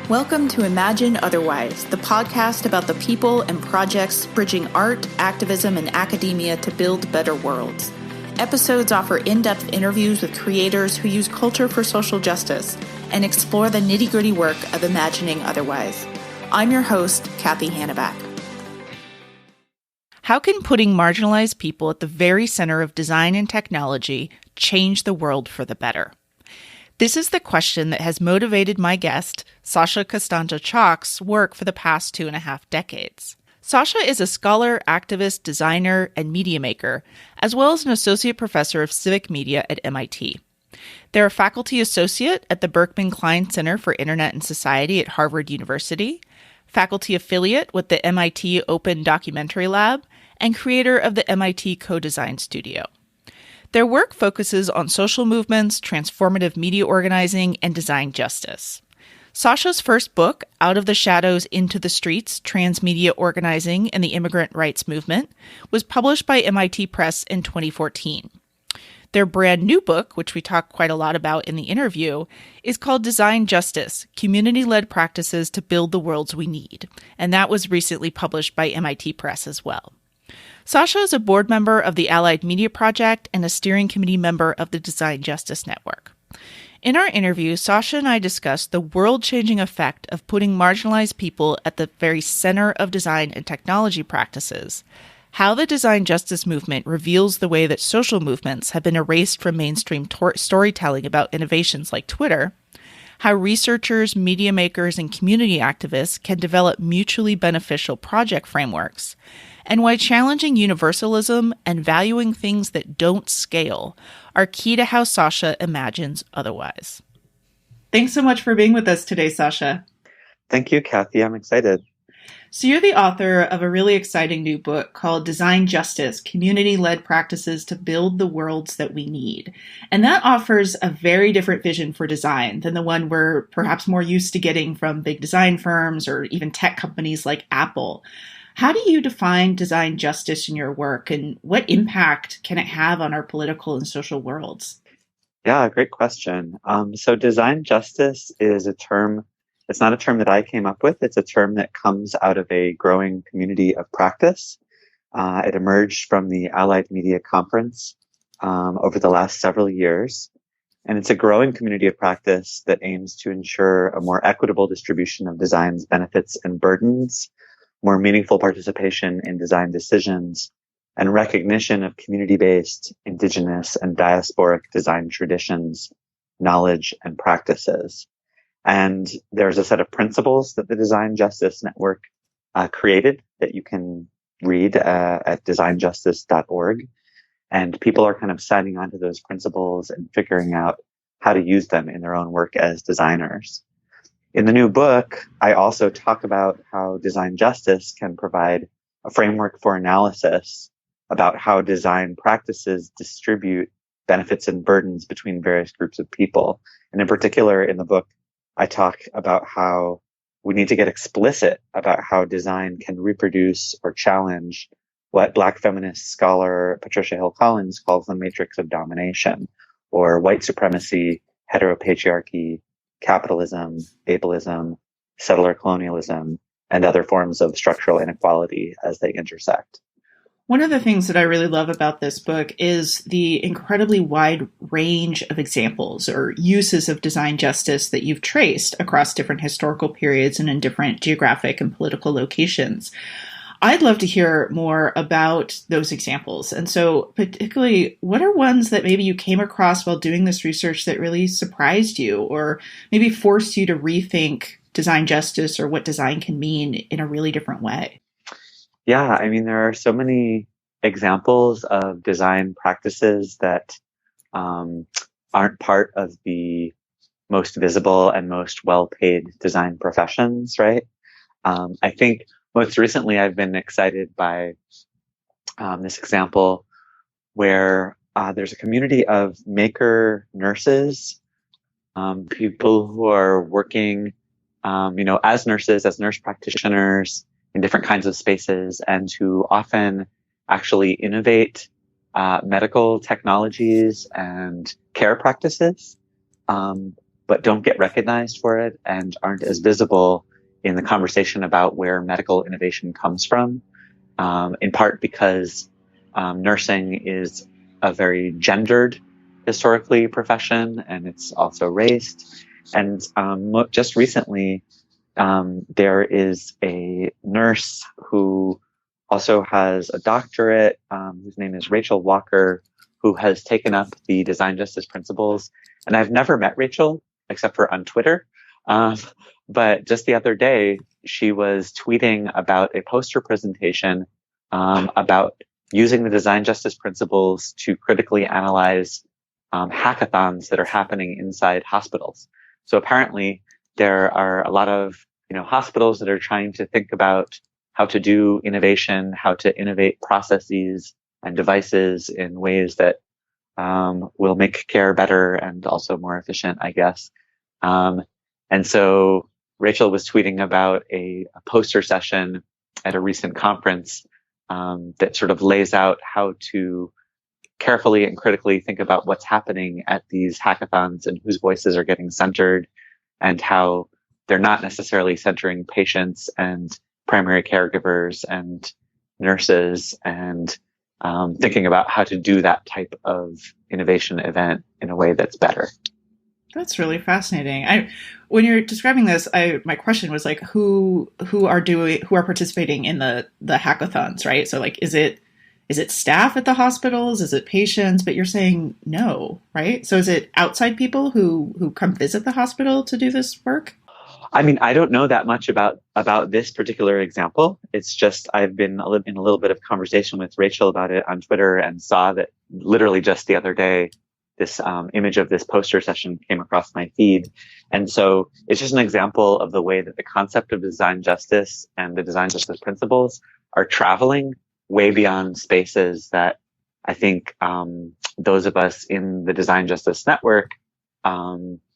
Welcome to Imagine Otherwise, the podcast about the people and projects bridging art, activism, and academia to build better worlds. Episodes offer in-depth interviews with creators who use culture for social justice and explore the nitty-gritty work of imagining otherwise. I'm your host, Kathy Hanneback. How can putting marginalized people at the very center of design and technology change the world for the better? This is the question that has motivated my guest, Sasha Costanza-Chock's work for the past 2.5 decades. Sasha is a scholar, activist, designer, and media maker, as well as an associate professor of civic media at MIT. They're a faculty associate at the Berkman Klein Center for Internet and Society at Harvard University, faculty affiliate with the MIT Open Documentary Lab, and creator of the MIT Co-Design Studio. Their work focuses on social movements, transformative media organizing, and design justice. Sasha's first book, Out of the Shadows into the Streets, Transmedia Organizing and the Immigrant Rights Movement, was published by MIT Press in 2014. Their brand new book, which we talk quite a lot about in the interview, is called Design Justice, Community-Led Practices to Build the Worlds We Need, and that was recently published by MIT Press as well. Sasha is a board member of the Allied Media Project and a steering committee member of the Design Justice Network. In our interview, Sasha and I discussed the world-changing effect of putting marginalized people at the very center of design and technology practices, how the design justice movement reveals the way that social movements have been erased from mainstream storytelling about innovations like Twitter, how researchers, media makers, and community activists can develop mutually beneficial project frameworks, and why challenging universalism and valuing things that don't scale are key to how Sasha imagines otherwise. Thanks so much for being with us today, Sasha. Thank you, Kathy. I'm excited. So you're the author of a really exciting new book called Design Justice, Community-Led Practices to Build the Worlds That We Need. And that offers a very different vision for design than the one we're perhaps more used to getting from big design firms or even tech companies like Apple. How do you define design justice in your work, and what impact can it have on our political and social worlds? Yeah, great question. So design justice is a term, it's not a term that I came up with. It's a term that comes out of a growing community of practice. It emerged from the Allied Media Conference over the last several years. And it's a growing community of practice that aims to ensure a more equitable distribution of design's benefits and burdens, more meaningful participation in design decisions, and recognition of community-based, indigenous, and diasporic design traditions, knowledge, and practices. And there's a set of principles that the Design Justice Network created that you can read at designjustice.org. And people are kind of signing on to those principles and figuring out how to use them in their own work as designers. In the new book, I also talk about how design justice can provide a framework for analysis about how design practices distribute benefits and burdens between various groups of people. And in particular, in the book, I talk about how we need to get explicit about how design can reproduce or challenge what Black feminist scholar Patricia Hill Collins calls the matrix of domination, or white supremacy, heteropatriarchy, capitalism, ableism, settler colonialism, and other forms of structural inequality as they intersect. One of the things that I really love about this book is the incredibly wide range of examples or uses of design justice that you've traced across different historical periods and in different geographic and political locations. I'd love to hear more about those examples. And so particularly, what are ones that maybe you came across while doing this research that really surprised you or maybe forced you to rethink design justice or what design can mean in a really different way? Yeah, I mean, there are so many examples of design practices that aren't part of the most visible and most well-paid design professions, right? I think most recently I've been excited by this example where there's a community of maker nurses, people who are working, as nurses, as nurse practitioners in different kinds of spaces, and who often actually innovate medical technologies and care practices but don't get recognized for it and aren't as visible in the conversation about where medical innovation comes from, in part because nursing is a very gendered, historically, profession, and it's also raced. And just recently, there is a nurse who also has a doctorate, whose name is Rachel Walker, who has taken up the design justice principles. And I've never met Rachel except for on Twitter. But just the other day, she was tweeting about a poster presentation about using the design justice principles to critically analyze hackathons that are happening inside hospitals. So apparently there are a lot of hospitals that are trying to think about how to do innovation, how to innovate processes and devices in ways that will make care better and also more efficient, I guess. And so Rachel was tweeting about a poster session at a recent conference that sort of lays out how to carefully and critically think about what's happening at these hackathons and whose voices are getting centered, and how they're not necessarily centering patients and primary caregivers and nurses, and thinking about how to do that type of innovation event in a way that's better. That's really fascinating. When you're describing this, my question was like, who are participating in the hackathons, right? So like, is it staff at the hospitals? Is it patients? But you're saying no, right? So is it outside people who come visit the hospital to do this work? I mean, I don't know that much about this particular example. It's just I've been in a little bit of conversation with Rachel about it on Twitter, and saw that literally just the other day, this image of this poster session came across my feed. And so it's just an example of the way that the concept of design justice and the design justice principles are traveling way beyond spaces that I think those of us in the design justice network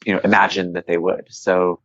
imagined that they would. So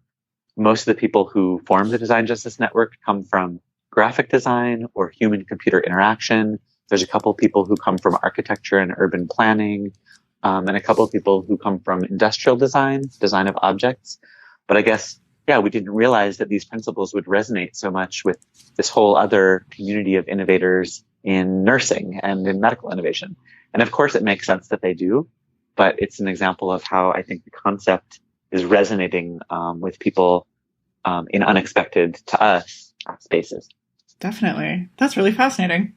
most of the people who form the design justice network come from graphic design or human computer interaction. There's a couple of people who come from architecture and urban planning, and a couple of people who come from industrial design of objects. But I guess, we didn't realize that these principles would resonate so much with this whole other community of innovators in nursing and in medical innovation. And of course, it makes sense that they do, but it's an example of how I think the concept is resonating with people in unexpected to us spaces. Definitely. That's really fascinating.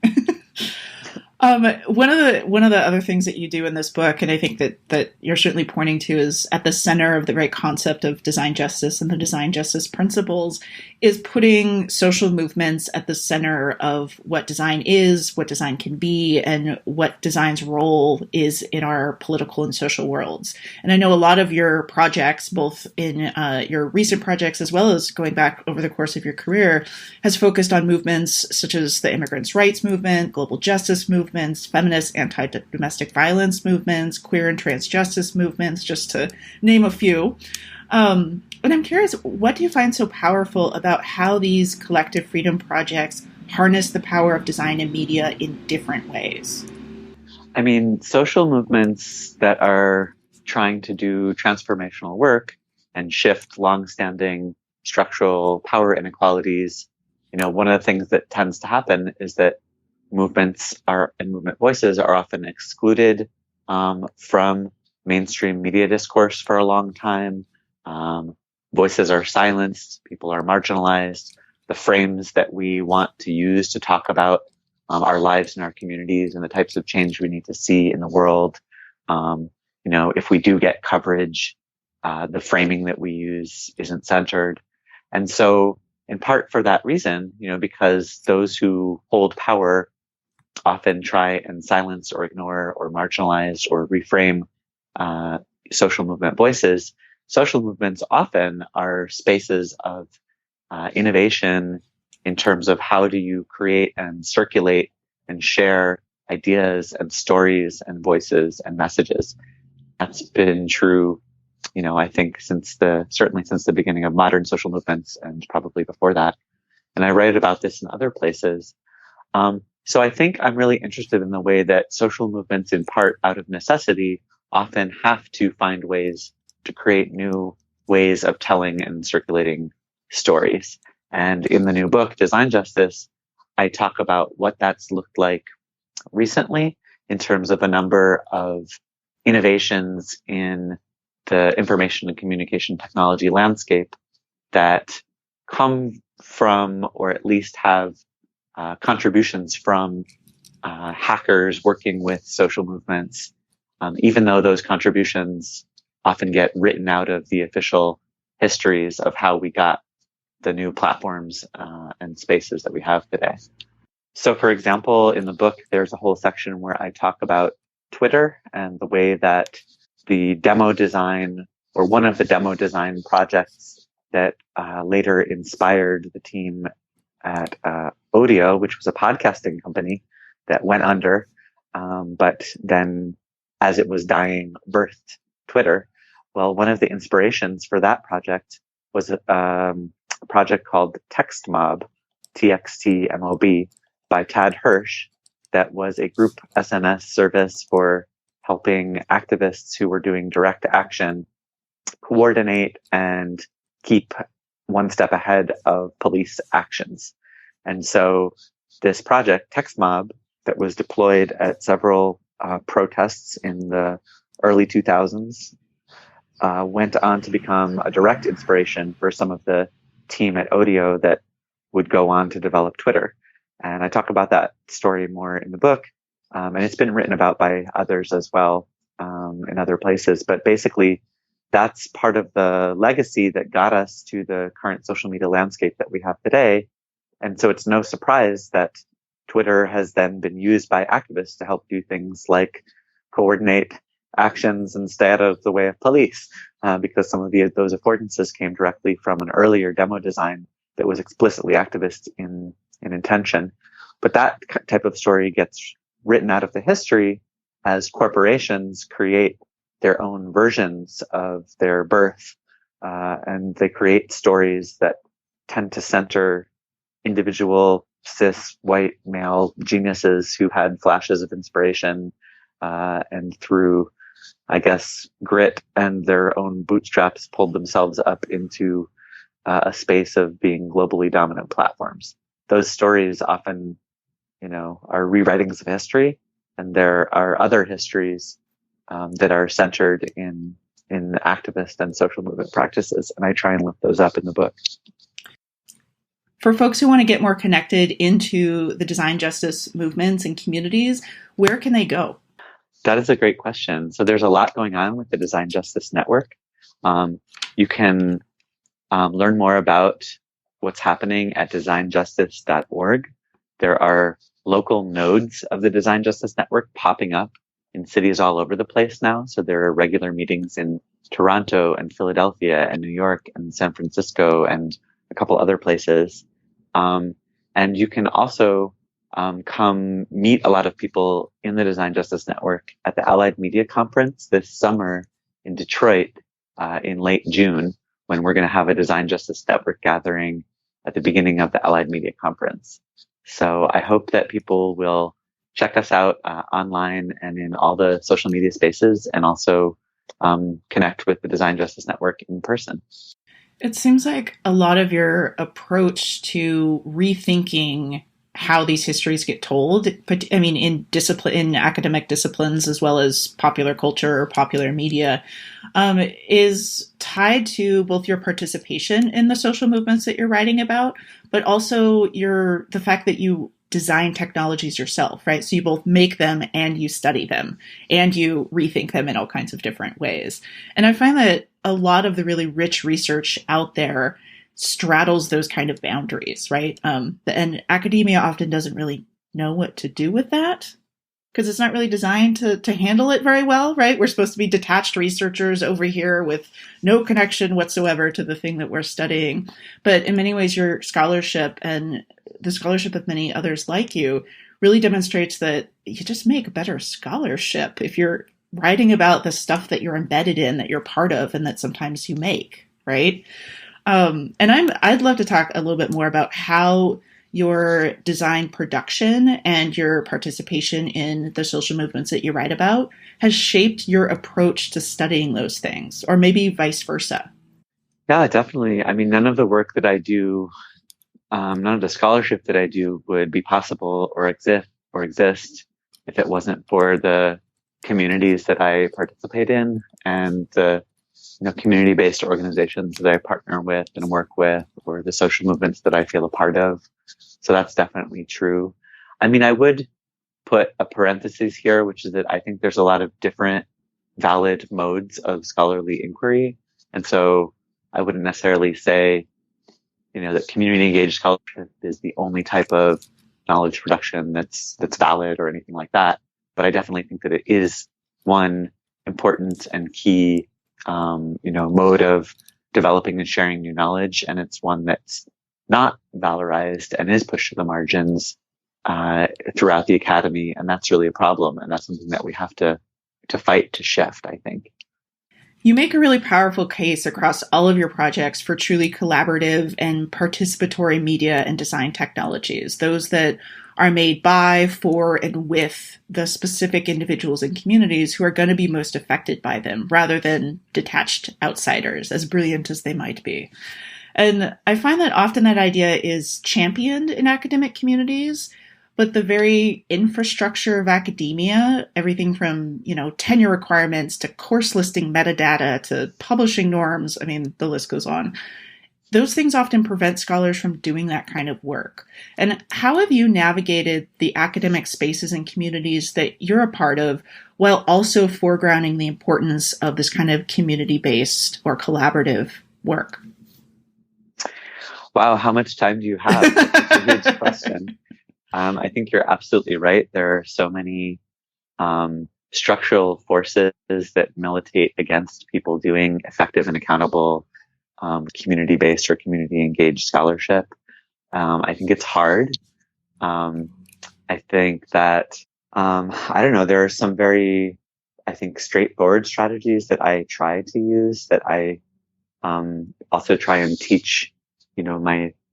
One of the other things that you do in this book, and I think that you're certainly pointing to, is at the center of the very concept of design justice and the design justice principles, is putting social movements at the center of what design is, what design can be, and what design's role is in our political and social worlds. And I know a lot of your projects, both in your recent projects as well as going back over the course of your career, has focused on movements such as the immigrants' rights movement, global justice movements, feminist anti-domestic violence movements, queer and trans justice movements, just to name a few. And I'm curious, what do you find so powerful about how these collective freedom projects harness the power of design and media in different ways? I mean, social movements that are trying to do transformational work and shift longstanding structural power inequalities, one of the things that tends to happen is that movements and movement voices are often excluded from mainstream media discourse for a long time. Voices are silenced. People are marginalized. The frames that we want to use to talk about our lives and our communities and the types of change we need to see in the world, if we do get coverage, the framing that we use isn't centered. And so in part for that reason, because those who hold power often try and silence or ignore or marginalize or reframe social movement voices, social movements often are spaces of innovation in terms of how do you create and circulate and share ideas and stories and voices and messages. That's been true, I think certainly since the beginning of modern social movements, and probably before that. And I write about this in other places. So I think I'm really interested in the way that social movements, in part out of necessity, often have to find ways to create new ways of telling and circulating stories. And in the new book, Design Justice, I talk about what that's looked like recently in terms of a number of innovations in the information and communication technology landscape that come from, or at least have contributions from hackers working with social movements, even though those contributions often get written out of the official histories of how we got the new platforms and spaces that we have today. So, for example, in the book, there's a whole section where I talk about Twitter and the way that the demo design, or one of the demo design projects that later inspired the team at Audio, which was a podcasting company that went under, but then as it was dying, birthed Twitter. Well, one of the inspirations for that project was a project called TextMob, TXTMOB, by Tad Hirsch, that was a group SMS service for helping activists who were doing direct action coordinate and keep one step ahead of police actions. And so this project, TextMob, that was deployed at several protests in the early 2000s, went on to become a direct inspiration for some of the team at Audio that would go on to develop Twitter. And I talk about that story more in the book. And it's been written about by others as well in other places. But basically, that's part of the legacy that got us to the current social media landscape that we have today. And so it's no surprise that Twitter has then been used by activists to help do things like coordinate actions and stay out of the way of police, because some of those affordances came directly from an earlier demo design that was explicitly activist in intention. But that type of story gets written out of the history as corporations create their own versions of their birth, and they create stories that tend to center individual cis white male geniuses who had flashes of inspiration, and through, I guess, grit and their own bootstraps pulled themselves up into a space of being globally dominant platforms. Those stories often, are rewritings of history, and there are other histories that are centered in activist and social movement practices, and I try and lift those up in the book. For folks who want to get more connected into the design justice movements and communities, where can they go? That is a great question. So there's a lot going on with the Design Justice Network. You can learn more about what's happening at designjustice.org. There are local nodes of the Design Justice Network popping up in cities all over the place now. So there are regular meetings in Toronto and Philadelphia and New York and San Francisco and a couple other places. And you can also come meet a lot of people in the Design Justice Network at the Allied Media Conference this summer in Detroit in late June, when we're going to have a Design Justice Network gathering at the beginning of the Allied Media Conference. So I hope that people will check us out online and in all the social media spaces, and also connect with the Design Justice Network in person. It seems like a lot of your approach to rethinking how these histories get told, but I mean, in academic disciplines as well as popular culture or popular media, is tied to both your participation in the social movements that you're writing about, but also the fact that you design technologies yourself, right? So you both make them and you study them and you rethink them in all kinds of different ways. And I find that a lot of the really rich research out there straddles those kind of boundaries, right? And academia often doesn't really know what to do with that because it's not really designed to handle it very well, right? We're supposed to be detached researchers over here with no connection whatsoever to the thing that we're studying. But in many ways, your scholarship and the scholarship of many others like you really demonstrates that you just make better scholarship if you're writing about the stuff that you're embedded in, that you're part of, and that sometimes you make, right? And I'd love to talk a little bit more about how your design production and your participation in the social movements that you write about has shaped your approach to studying those things, or maybe vice versa. Yeah, definitely. I mean, none of the work that I do, none of the scholarship that I do would be possible or exist if it wasn't for the communities that I participate in and the community-based organizations that I partner with and work with, or the social movements that I feel a part of. So that's definitely true. I mean, I would put a parenthesis here, which is that I think there's a lot of different valid modes of scholarly inquiry. And so I wouldn't necessarily say, that community engaged scholarship is the only type of knowledge production that's valid or anything like that. But I definitely think that it is one important and key, mode of developing and sharing new knowledge. And it's one that's not valorized and is pushed to the margins, throughout the academy. And that's really a problem. And that's something that we have to fight to shift, I think. You make a really powerful case across all of your projects for truly collaborative and participatory media and design technologies, those that are made by, for, and with the specific individuals and communities who are going to be most affected by them, rather than detached outsiders, as brilliant as they might be. And I find that often that idea is championed in academic communities, but the very infrastructure of academia, everything from, tenure requirements to course listing metadata to publishing norms, I mean, the list goes on. Those things often prevent scholars from doing that kind of work. And how have you navigated the academic spaces and communities that you're a part of while also foregrounding the importance of this kind of community-based or collaborative work? Wow, how much time do you have? That's a huge question. I think you're absolutely right. There are so many structural forces that militate against people doing effective and accountable community-based or community-engaged scholarship. I think it's hard. I think that, I don't know, there are some very, I think, straightforward strategies that I try to use, that I also try and teach,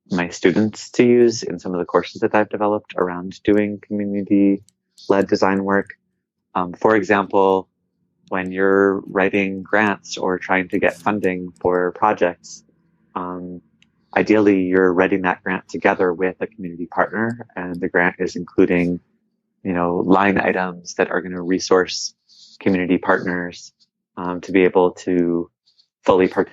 my students to use in some of the courses that I've developed around doing community-led design work. For example, when you're writing grants or trying to get funding for projects, ideally you're writing that grant together with a community partner, and the grant is including, line items that are going to resource community partners to be able to fully participate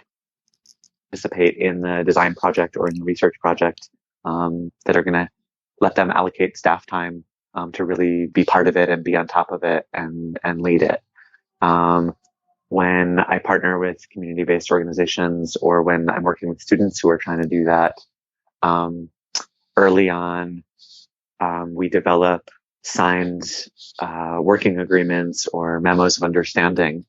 in the design project or in the research project, that are going to let them allocate staff time to really be part of it and be on top of it and lead it. When I partner with community-based organizations, or when I'm working with students who are trying to do that, early on, we develop signed working agreements or memos of understanding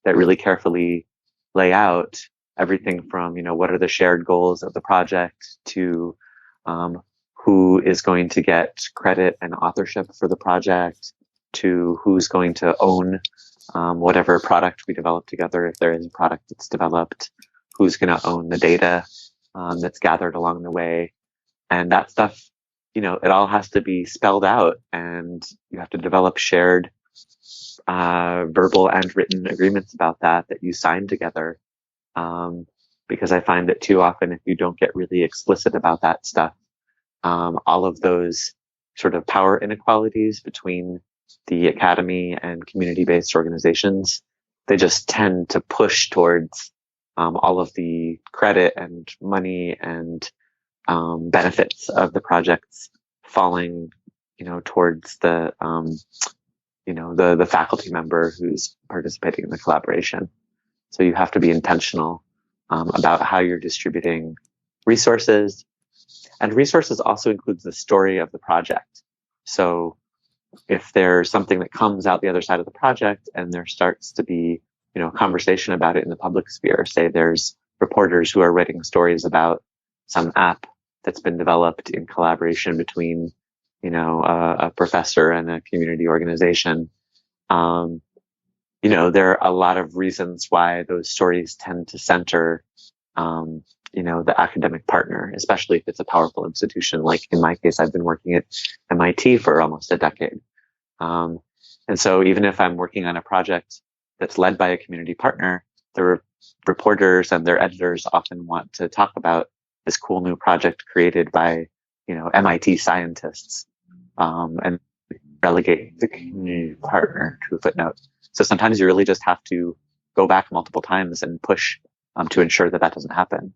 that really carefully lay out everything from, what are the shared goals of the project, to who is going to get credit and authorship for the project, to who's going to own whatever product we develop together, if there is a product that's developed, who's going to own the data that's gathered along the way. And that stuff, it all has to be spelled out, and you have to develop shared verbal and written agreements about that you sign together. Because I find that too often, if you don't get really explicit about that stuff, all of those sort of power inequalities between the academy and community-based organizations, they just tend to push towards all of the credit and money and benefits of the projects falling, towards the faculty member who's participating in the collaboration. So you have to be intentional about how you're distributing resources. And resources also includes the story of the project. So if there's something that comes out the other side of the project and there starts to be, conversation about it in the public sphere, say there's reporters who are writing stories about some app that's been developed in collaboration between, a professor and a community organization. There are a lot of reasons why those stories tend to center, the academic partner, especially if it's a powerful institution. Like in my case, I've been working at MIT for almost a decade. And so even if I'm working on a project that's led by a community partner, the reporters and their editors often want to talk about this cool new project created by, MIT scientists, and relegate the community partner to a footnote. So sometimes you really just have to go back multiple times and push to ensure that that doesn't happen.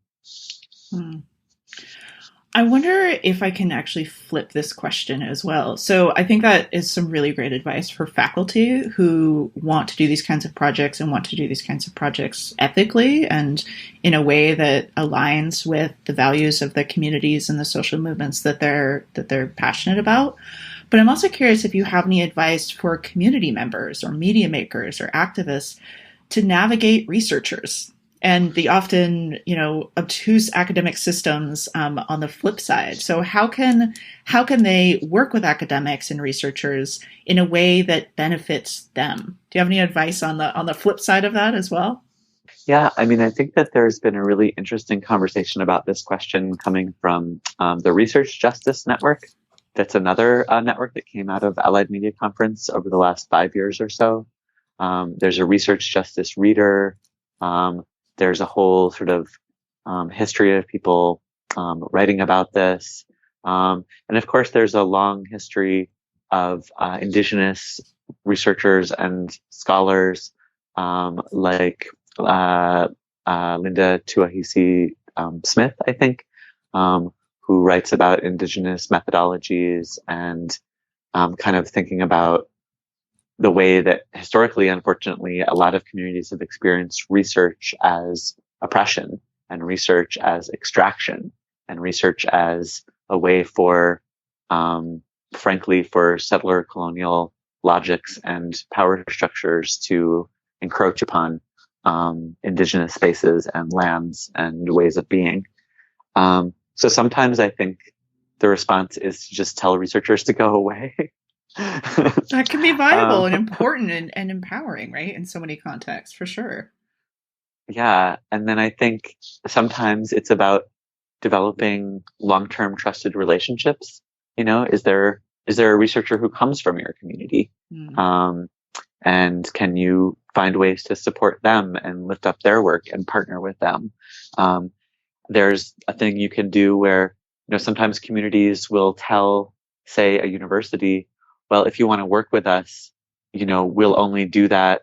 I wonder if I can actually flip this question as well. So I think that is some really great advice for faculty who want to do these kinds of projects and want to do these kinds of projects ethically and in a way that aligns with the values of the communities and the social movements that they're passionate about. But I'm also curious if you have any advice for community members or media makers or activists to navigate researchers and the often, obtuse academic systems on the flip side. So how can they work with academics and researchers in a way that benefits them? Do you have any advice on the flip side of that as well? Yeah, I mean, I think that there's been a really interesting conversation about this question coming from the Research Justice Network. That's another network that came out of Allied Media Conference over the last 5 years or so. There's a Research Justice Reader. There's a whole sort of history of people writing about this. And of course, there's a long history of Indigenous researchers and scholars like Linda Tuahisi Smith, I think, who writes about Indigenous methodologies and kind of thinking about the way that historically, unfortunately, a lot of communities have experienced research as oppression and research as extraction and research as a way for, frankly, for settler colonial logics and power structures to encroach upon Indigenous spaces and lands and ways of being. So sometimes I think the response is to just tell researchers to go away. That can be viable and important and empowering, right? In so many contexts, for sure. Yeah. And then I think sometimes it's about developing long-term trusted relationships. Is there a researcher who comes from your community? And can you find ways to support them and lift up their work and partner with them? There's a thing you can do where, sometimes communities will tell, say, a university, well, if you want to work with us, we'll only do that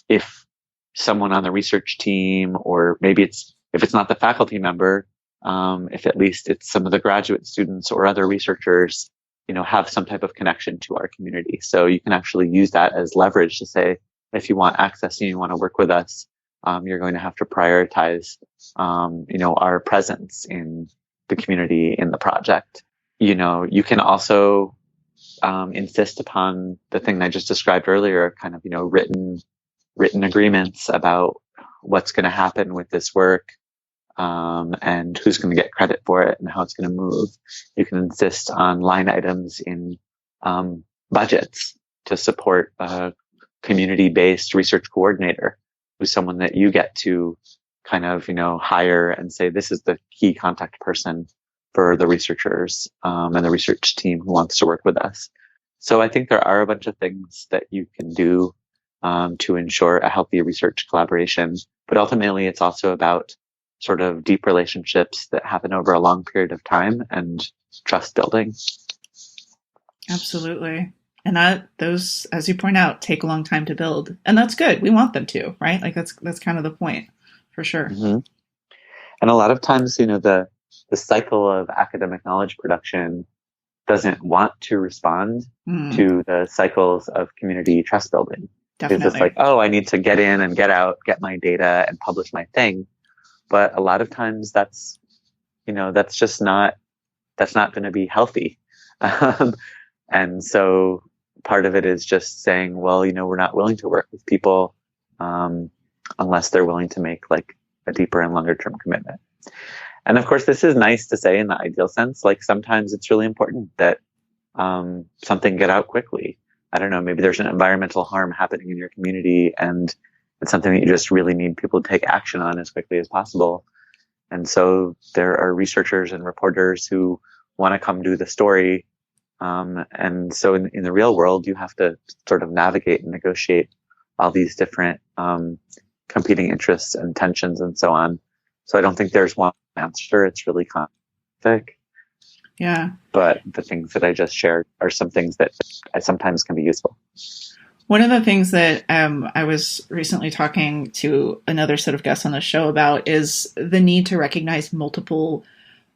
if someone on the research team, or maybe if it's not the faculty member, if at least it's some of the graduate students or other researchers, have some type of connection to our community. So you can actually use that as leverage to say, if you want access and you want to work with us, you're going to have to prioritize, our presence in the community, in the project. You can also insist upon the thing I just described earlier, kind of, written agreements about what's going to happen with this work, and who's going to get credit for it and how it's going to move. You can insist on line items in budgets to support a community-based research coordinator, who's someone that you get to kind of, hire and say, this is the key contact person for the researchers and the research team who wants to work with us. So I think there are a bunch of things that you can do to ensure a healthy research collaboration. But ultimately, it's also about sort of deep relationships that happen over a long period of time and trust building. Absolutely. And those, as you point out, take a long time to build. And that's good. We want them to, right? Like that's kind of the point, for sure. Mm-hmm. And a lot of times, the cycle of academic knowledge production doesn't want to respond to the cycles of community trust building. Definitely. It's just like, oh, I need to get in and get out, get my data and publish my thing. But a lot of times that's just not going to be healthy. And so part of it is just saying, well, we're not willing to work with people unless they're willing to make like a deeper and longer term commitment. And of course, this is nice to say in the ideal sense. Like sometimes it's really important that something get out quickly. I don't know, maybe there's an environmental harm happening in your community and it's something that you just really need people to take action on as quickly as possible. And so there are researchers and reporters who want to come do the story. And so in the real world, you have to sort of navigate and negotiate all these different kind competing interests and tensions and so on. So I don't think there's one answer. It's really complex. Yeah. But the things that I just shared are some things that sometimes can be useful. One of the things that I was recently talking to another set of guests on the show about is the need to recognize multiple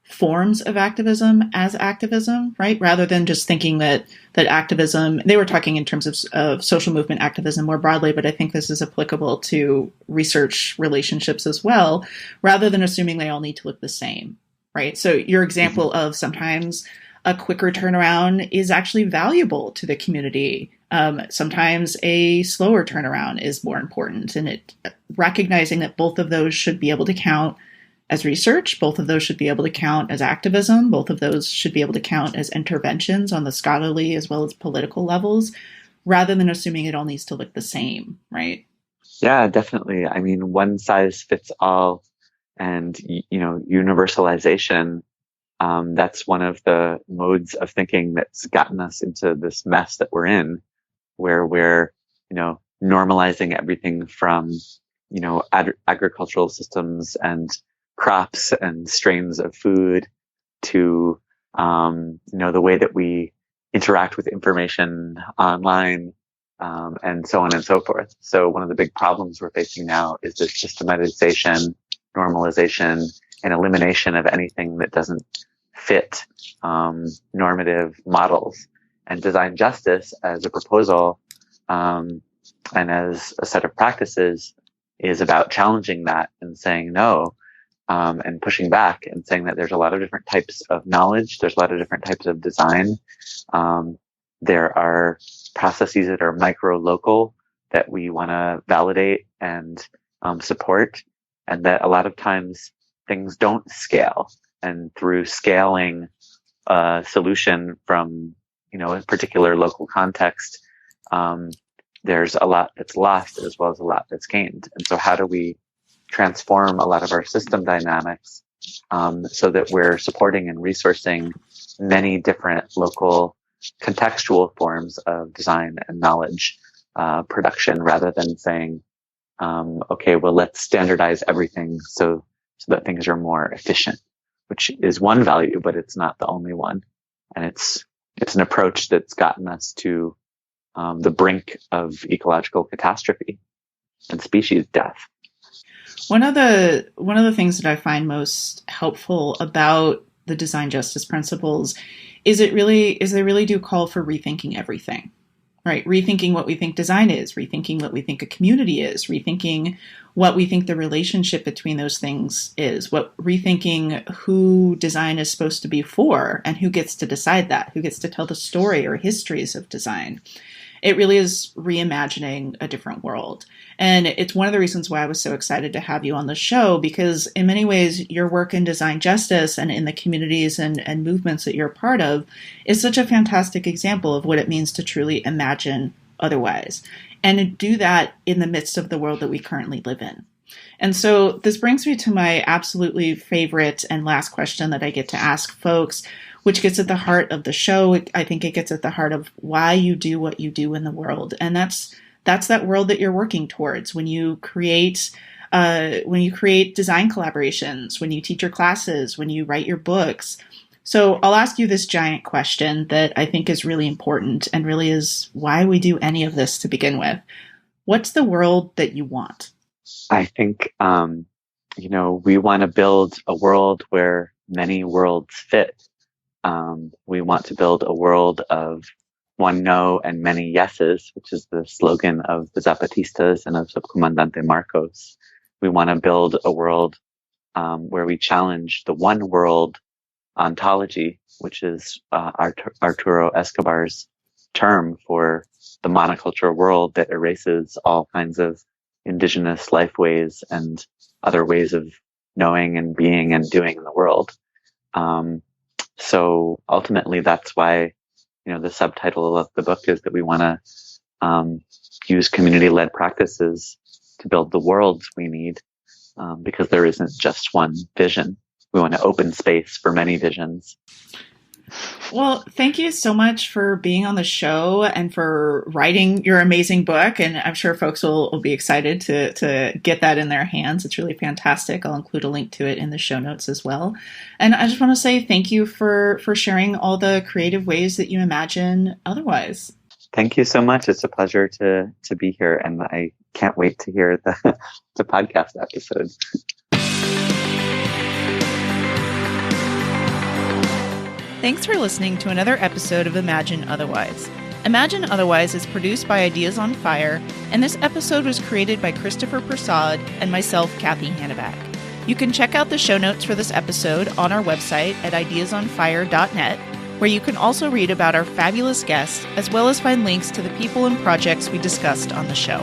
forms of activism as activism, right? Rather than just thinking that activism, they were talking in terms of social movement activism more broadly, but I think this is applicable to research relationships as well, rather than assuming they all need to look the same, right? So your example of sometimes a quicker turnaround is actually valuable to the community. Sometimes a slower turnaround is more important, and recognizing that both of those should be able to count as research, both of those should be able to count as activism, both of those should be able to count as interventions on the scholarly as well as political levels, rather than assuming it all needs to look the same, right? Yeah, definitely. I mean, one size fits all, and universalization. That's one of the modes of thinking that's gotten us into this mess that we're in, where we're, normalizing everything from, agricultural systems and crops and strains of food to, the way that we interact with information online, and so on and so forth. So one of the big problems we're facing now is this systematization, normalization, and elimination of anything that doesn't fit normative models. And design justice as a proposal and as a set of practices is about challenging that and saying no, and pushing back and saying that there's a lot of different types of knowledge, there's a lot of different types of design. There are processes that are micro-local that we want to validate and support, and that a lot of times things don't scale. And through scaling a solution from, a particular local context, there's a lot that's lost as well as a lot that's gained. And so how do we transform a lot of our system dynamics so that we're supporting and resourcing many different local contextual forms of design and knowledge production, rather than saying, okay, well, let's standardize everything so that things are more efficient, which is one value, but it's not the only one. And it's an approach that's gotten us to the brink of ecological catastrophe and species death. One of the things that I find most helpful about the design justice principles is they really do call for rethinking everything, right? Rethinking what we think design is, rethinking what we think a community is, rethinking what we think the relationship between those things is, rethinking who design is supposed to be for and who gets to decide that, who gets to tell the story or histories of design. It really is reimagining a different world. And it's one of the reasons why I was so excited to have you on the show, because in many ways, your work in design justice and in the communities and movements that you're a part of is such a fantastic example of what it means to truly imagine otherwise, and to do that in the midst of the world that we currently live in. And so this brings me to my absolutely favorite and last question that I get to ask folks, which gets at the heart of the show. I think it gets at the heart of why you do what you do in the world. And that's that world that you're working towards when you create design collaborations, when you teach your classes, when you write your books. So I'll ask you this giant question that I think is really important and really is why we do any of this to begin with. What's the world that you want? I think, we want to build a world where many worlds fit. We want to build a world of one no and many yeses, which is the slogan of the Zapatistas and of Subcomandante Marcos. We want to build a world where we challenge the one world ontology, which is Arturo Escobar's term for the monoculture world that erases all kinds of indigenous lifeways and other ways of knowing and being and doing in the world. So ultimately, that's why, the subtitle of the book is that we want to use community-led practices to build the worlds we need, because there isn't just one vision. We want to open space for many visions. Well, thank you so much for being on the show and for writing your amazing book. And I'm sure folks will be excited to get that in their hands. It's really fantastic. I'll include a link to it in the show notes as well. And I just want to say thank you for sharing all the creative ways that you imagine otherwise. Thank you so much. It's a pleasure to be here, and I can't wait to hear the podcast episode. Thanks for listening to another episode of Imagine Otherwise. Imagine Otherwise is produced by Ideas on Fire, and this episode was created by Christopher Prasad and myself, Kathy Hanneback. You can check out the show notes for this episode on our website at ideasonfire.net, where you can also read about our fabulous guests, as well as find links to the people and projects we discussed on the show.